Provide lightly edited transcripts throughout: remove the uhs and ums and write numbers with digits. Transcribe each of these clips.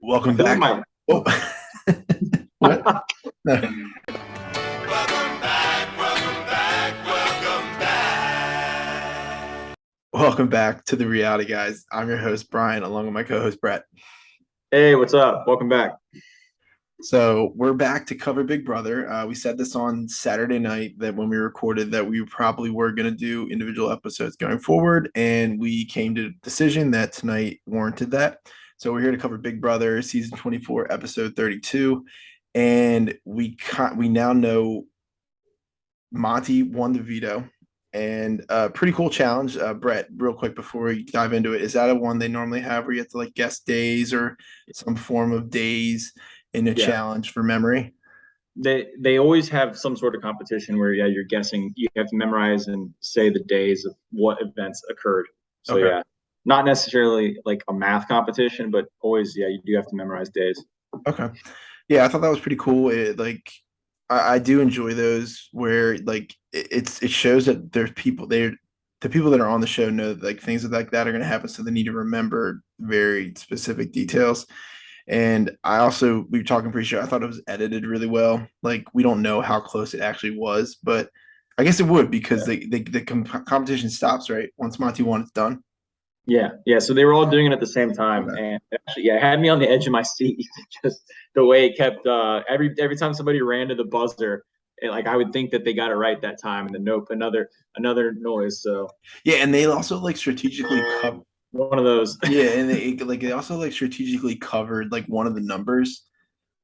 Welcome feel like back. Oh, what? No. Welcome back to the Reality Guys. I'm your host, Brian, along with my co-host, Brett. Hey, what's up? Welcome back. So we're back to cover Big Brother. We said this on Saturday night that when we recorded that we probably were going to do individual episodes going forward, and we came to the decision that tonight warranted that. So we're here to cover Big Brother season 24, episode 32, and we now know Monte won the veto, and pretty cool challenge. Brett, real quick before we dive into it, is that a one they normally have where you have to like guess days or some form of days in a Yeah, challenge for memory? they always have some sort of competition where you're guessing. You have to memorize and say the days of what events occurred. So Okay. not necessarily like a math competition, but always you do have to memorize days. Okay. Yeah, I thought that was pretty cool. I do enjoy those where like it shows that there's people there. The people that are on the show know that, like things like that are going to happen, so they need to remember very specific details. And I also we were talking pre-show. I thought it was edited really well. Like we don't know how close it actually was, but I guess it would because Yeah. competition stops right once Monty won. It's done. Yeah. So they were all doing it at the same time, Okay. and actually, it had me on the edge of my seat. Just the way it kept every time somebody ran to the buzzer, like I would think that they got it right that time, and then nope, another noise. So Yeah, and they also like strategically cover. one of those. Yeah, and they also like strategically covered like one of the numbers.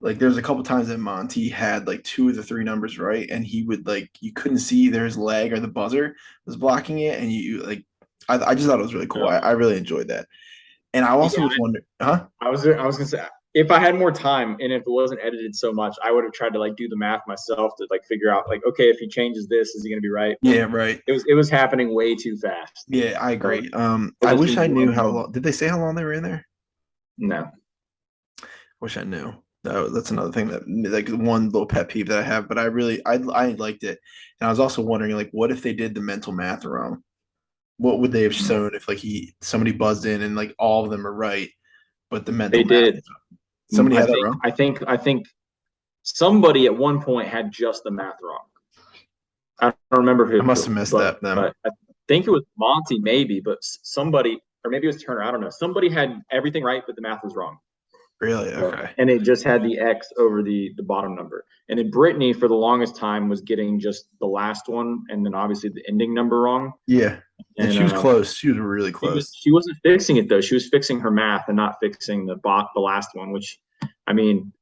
Like there's a couple times that Monty had like two of the three numbers right, and he would like you couldn't see either his leg or the buzzer was blocking it, and you like I just thought it was really cool. I really enjoyed that, and I also Yeah, was wondering, huh? I was gonna say if I had more time and if it wasn't edited so much, I would have tried to like do the math myself to like figure out like okay, if he changes this, is he gonna be right? But Yeah, right. it was happening way too fast. Yeah, I So agree. it I just wish seemed I one knew how moment. long. Did they say how long they were in there? No. Wish I knew. That's another thing that like one little pet peeve that I have, but I liked it, and I was also wondering like, what if they did the mental math wrong? What would they have shown if like somebody buzzed in and like all of them are right, but the mental They math did. somebody I had that think wrong? I think I think somebody at one point had just the math wrong. I don't remember I must have who, missed but that then. but I think it was Monty maybe, but somebody or maybe it was Turner. I don't know. Somebody had everything right, but the math was wrong. Really? So, Okay. and it just had the X over the bottom number. And then Brittany, for the longest time, was getting just the last one, and then obviously the ending number wrong. Yeah. And And she was close. She was really close. she wasn't fixing it though. She was fixing her math and not fixing the last one. Which, I mean,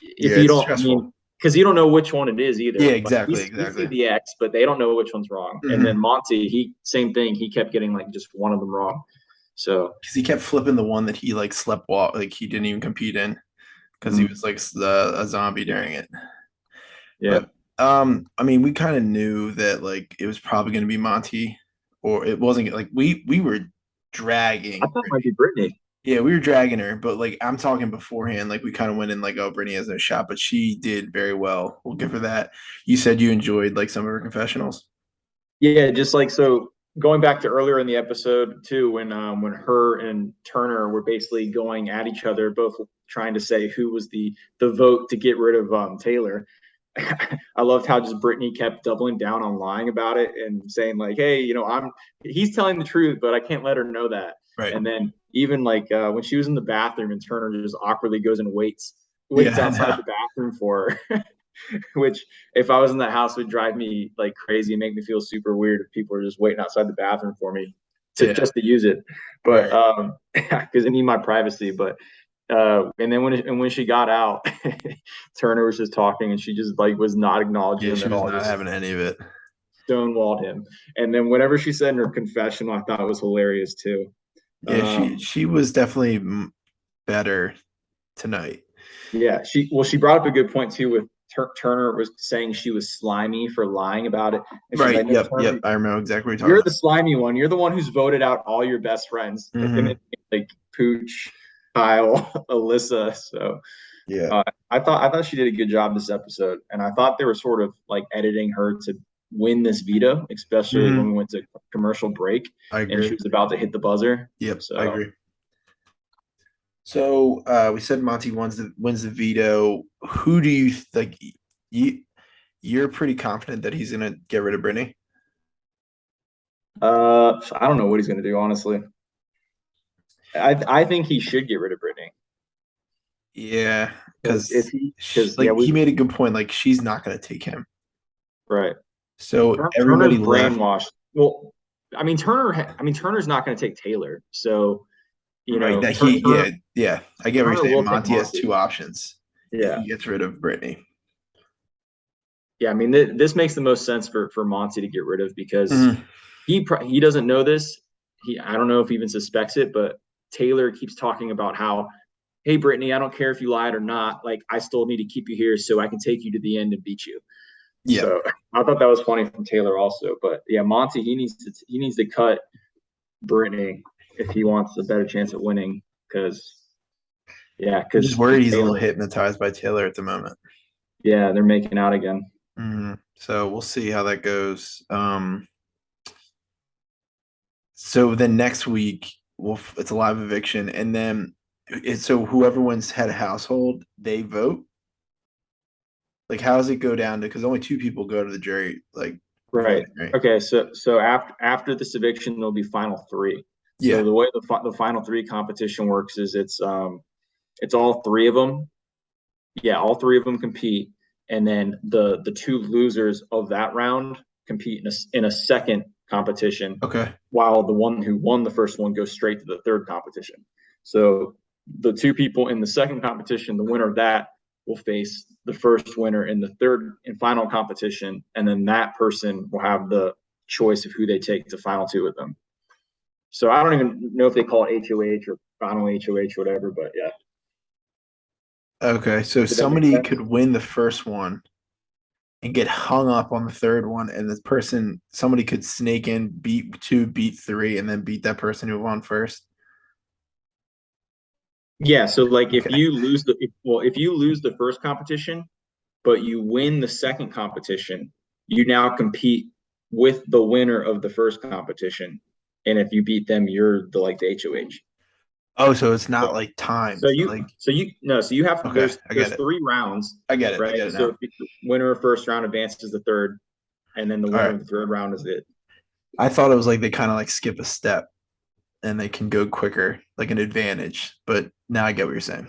Yeah, if you it's don't, I stressful. mean, because you don't know which one it is Yeah, either. Like exactly, we see exactly. the X, but they don't know which one's wrong. And then Mm-hmm. Monty, he same thing. He kept getting like just one of them wrong. So Because he kept flipping the one that he like slept walk, like he didn't even compete in because he mm, was like a zombie during it. yeah, But I mean, we kind of knew that like it was probably going to be Monty, or it wasn't. Like we were I dragging. thought it might be Brittany. Yeah, we were dragging her, but like I'm talking beforehand, like we kind of went in like, oh, Brittany has no shot, but she did very well. We'll give her that. You said you enjoyed like some of her confessionals. Yeah, just like so going back to earlier in the episode too, when her and Turner were basically going at each other, both trying to say who was the vote to get rid of Taylor. I loved how just Brittany kept doubling down on lying about it and saying like, "Hey, he's telling the truth, but I can't let her know that." Right. And then even like when she was in the bathroom and Turner just awkwardly goes and waits Yeah, I outside know. the bathroom for her. Which if I was in that house would drive me like crazy and make me feel super weird if people are just waiting outside the bathroom for me to Yeah. just to use it. But Right. because I need my privacy. But and then when she got out, Turner was just talking and she just like was not acknowledging Yeah, him she at was all, not just having any of it. stonewalled him. And then whatever she said in her confessional, I thought was hilarious too. Yeah, she Um, she was definitely better tonight. yeah, she brought up a good point too with Turner was saying she was slimy for lying about it, and she's Right. like, "No, Yep. Turner, Yep. I remember exactly what you're you're talking the slimy one. You're the one who's voted out all your best friends, about. him Hmm. and like Pooch, Kyle, Alyssa." So Yeah. I thought she did a good job this episode, and I thought they were sort of like editing her to win this veto, especially when Hmm. we went to commercial break I and she agree. was about to hit the buzzer. Yep. I So agree. So we said Monte wins the veto. Who do you like? You you're pretty confident that he's gonna get rid of Brittany? I don't know what he's going to do, honestly. I think he should get rid of Brittany Yeah, because if because he because yeah like we he made a good point. Like she's not gonna take him. right. So Turner's everybody left. brainwashed. Well, Turner's not going to take Taylor. So, Right. That Turner, he Turner, yeah. I get what you're Turner saying. will take Monty has Monte. two options if Yeah. he gets rid of Brittany. Yeah. I mean, this makes the most sense for Monte to get rid of because Mhm. he doesn't know this. I don't know if he even suspects it, but Taylor keeps talking about how, hey, Brittany, I don't care if you lied or not. Like, I still need to keep you here so I can take you to the end and beat you. Yeah. So I thought that was funny from Taylor also. But yeah, Monte, he needs to cut Brittany if he wants a better chance at winning. Because yeah, I'm just because worried he's a little Taylor, hypnotized by Taylor at the moment. yeah, they're making out again. So we'll see how that goes. So then next week, it's a live eviction, and then so whoever wins head of household, they vote. Like, how does it go down to? Because only two people go to the jury, like Right. voting, right? Okay. So after this eviction, there'll be final three. So Yeah. the way the final three competition works is it's all three of them. Yeah, all three of them compete, and then the two losers of that round compete in a second competition, Okay. while the one who won the first one goes straight to the third competition. So the two people in the second competition, the winner of that will face the first winner in the third and final competition, and then that person will have the choice of who they take to final two with them. So I don't even know if they call it HOH or final HOH or whatever, but yeah. Okay. So Did that make somebody sense? could win the first one and get hung up on the third one, and somebody could snake in, beat two, beat three, and then beat that person who won first. Yeah, so like if Okay. you lose if you lose the first competition, but you win the second competition, you now compete with the winner of the first competition. And if you beat them, you're the HOH. Oh, so it's So not like so timed. you Like, so you no, so you have okay, I get there's it. three rounds, I get it. I right? get it So now. if the winner of first round advances the third, and then the All winner right. of the third round is it. I thought it was like they kind of like skip a step and they can go quicker, like an advantage. But now I get what you're saying.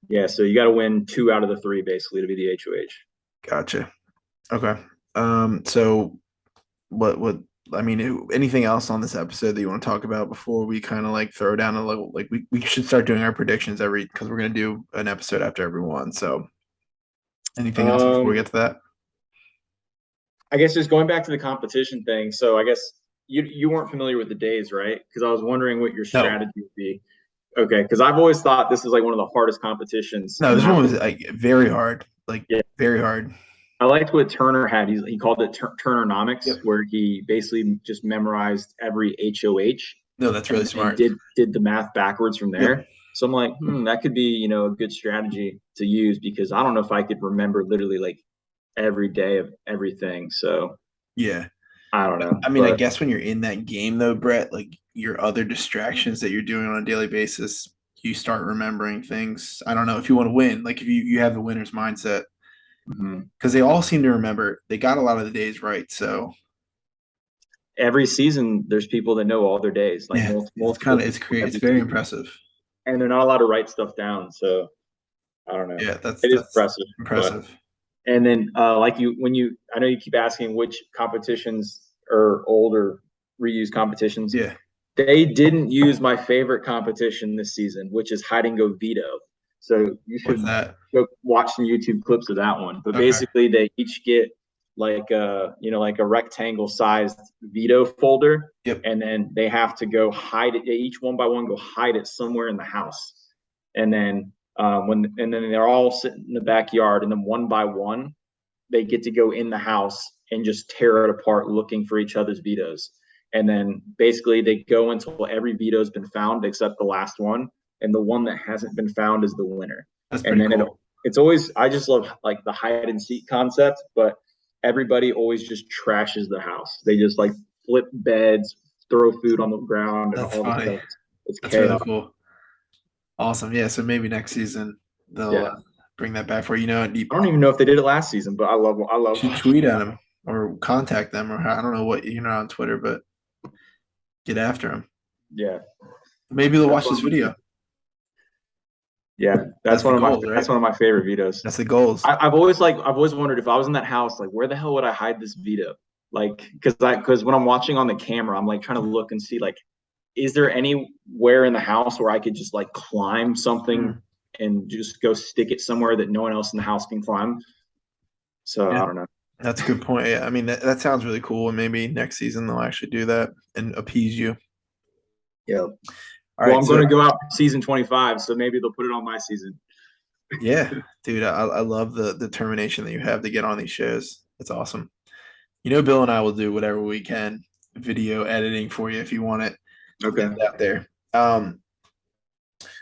Yeah, so you got to win two out of the three basically to be the HOH. Gotcha. Okay. So what I mean, anything else on this episode that you want to talk about before we kind of like throw down a little like we should start doing our predictions every because we're gonna do an episode after every one. So anything else before we Um, get to that? I guess just going back to the competition thing. So I guess you weren't familiar with the days, right? Because I was wondering what your No. strategy would be. Okay, because I've always thought this is like one of the hardest competitions No, in this one was Math. like very hard. Like Yeah, very hard. I liked what Turner had. He called it Turnernomics, Yep. where he basically just memorized every HOH No, that's really and then smart. did the math backwards from Yep. there. So I'm like, that could be a good strategy to use because I don't know if I could remember literally like every day of everything. So Yeah. I don't know, I mean, I but guess when you're in that game though, Brett, like your other distractions that you're doing on a daily basis, you start remembering things. I don't know if you want to win, like if you have the winner's mindset, mhm. because they all seem to remember. They got a lot of the days right, so Every season there's people that know all their days, like yeah, it's multiple kind of it's people great. It's every very season, impressive. and they're not allowed to write stuff down. So I don't know. Yeah, that's It is that's impressive, but impressive. and then like I know you keep asking which competitions are old or reused competitions. Yeah, They didn't use my favorite competition this season, which is hide and go veto. So you what's should that? go watch some YouTube clips of that one. But Okay. basically, they each get like a rectangle sized veto folder, Yep. and then they have to go hide it. They each one by one go hide it somewhere in the house, and then and then they're all sitting in the backyard, and then one by one they get to go in the house and just tear it apart looking for each other's vetoes. And then basically they go until every veto's been found except the last one. And the one that hasn't been found is the winner. That's And pretty then cool. it's always, I just love like the hide and seek concept, but everybody always just trashes the house. They just like flip beds, throw food on the ground and That's all this funny. stuff. It's That's really chaos. cool. Awesome. Yeah. So maybe next season they'll Yeah, bring that back for you. You know, you I don't even know if they did it last season, but I love should watching tweet it at now. them or contact them, or I don't know what you're not on Twitter, but get after them. Yeah, Maybe they'll that's watch what this I'm gonna do. video. Yeah, That's the goals, that's right? one of my favorite vetoes. That's the goals. I've always wondered if I was in that house, like where the hell would I hide this veto? Like, because when I'm watching on the camera, I'm like trying to look and see like, is there anywhere in the house where I could just like climb something Mm. and just go stick it somewhere that no one else in the house can climb? So Yeah, I don't know. that's a good point. Yeah, I mean that sounds really cool, and maybe next season they'll actually do that and appease you. Yeah. All Well, right, I'm going so to go out for season 25, so maybe they'll put it on my season. yeah, dude, I love the determination that you have to get on these shows. It's awesome. You know, Bill and I will do whatever we can, video editing for you if you want it. Get Okay. it out there. All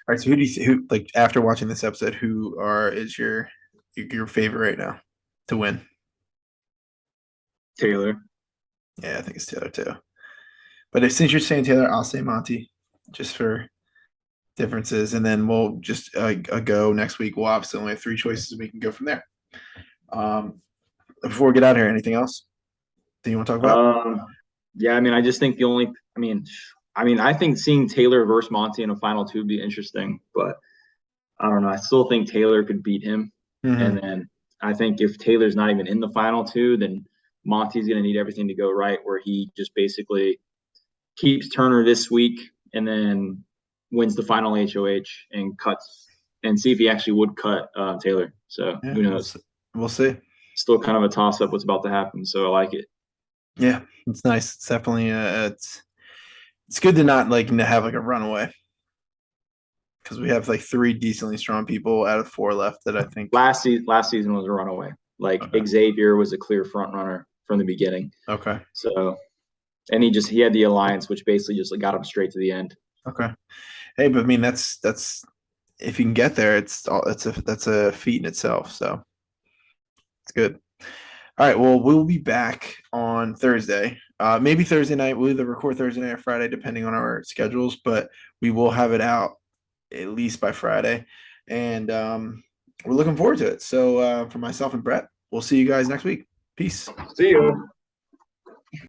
right, so who do you who like after watching this episode, who are is your favorite right now to win? Taylor. Yeah, I think it's Taylor too. But if since you're saying Taylor, I'll say Monte, just for differences, and then we'll just go next week. We'll obviously only have three choices. We can go from there. Um, before we get out of here, anything else that you want to talk about? Yeah, I mean, I just think the only, I think seeing Taylor versus Monte in a final two would be interesting, but I don't know. I still think Taylor could beat him. And Hmm. then I think if Taylor's not even in the final two, then Monte's going to need everything to go right, where he just basically keeps Turner this week and then wins the final HOH and cuts and see if he actually would cut Taylor. So Yeah, who we'll knows? see. We'll see. Still kind of a toss up what's about to happen. So I like it. Yeah, it's nice. It's definitely it's good to not like to have like a runaway because we have like three decently strong people out of four left that I think. Last season was a runaway. Like Okay. Xavier was a clear front runner from the beginning. Okay. So and he had the alliance, which basically just like, got him straight to the end. Okay. Hey, but I mean that's if you can get there, that's a feat in itself. So it's good. All right. Well, we'll be back on Thursday. Maybe Thursday night. We'll either record Thursday night or Friday, depending on our schedules. But we will have it out at least by Friday, and we're looking forward to it. So for myself and Brett, we'll see you guys next week. Peace. See you.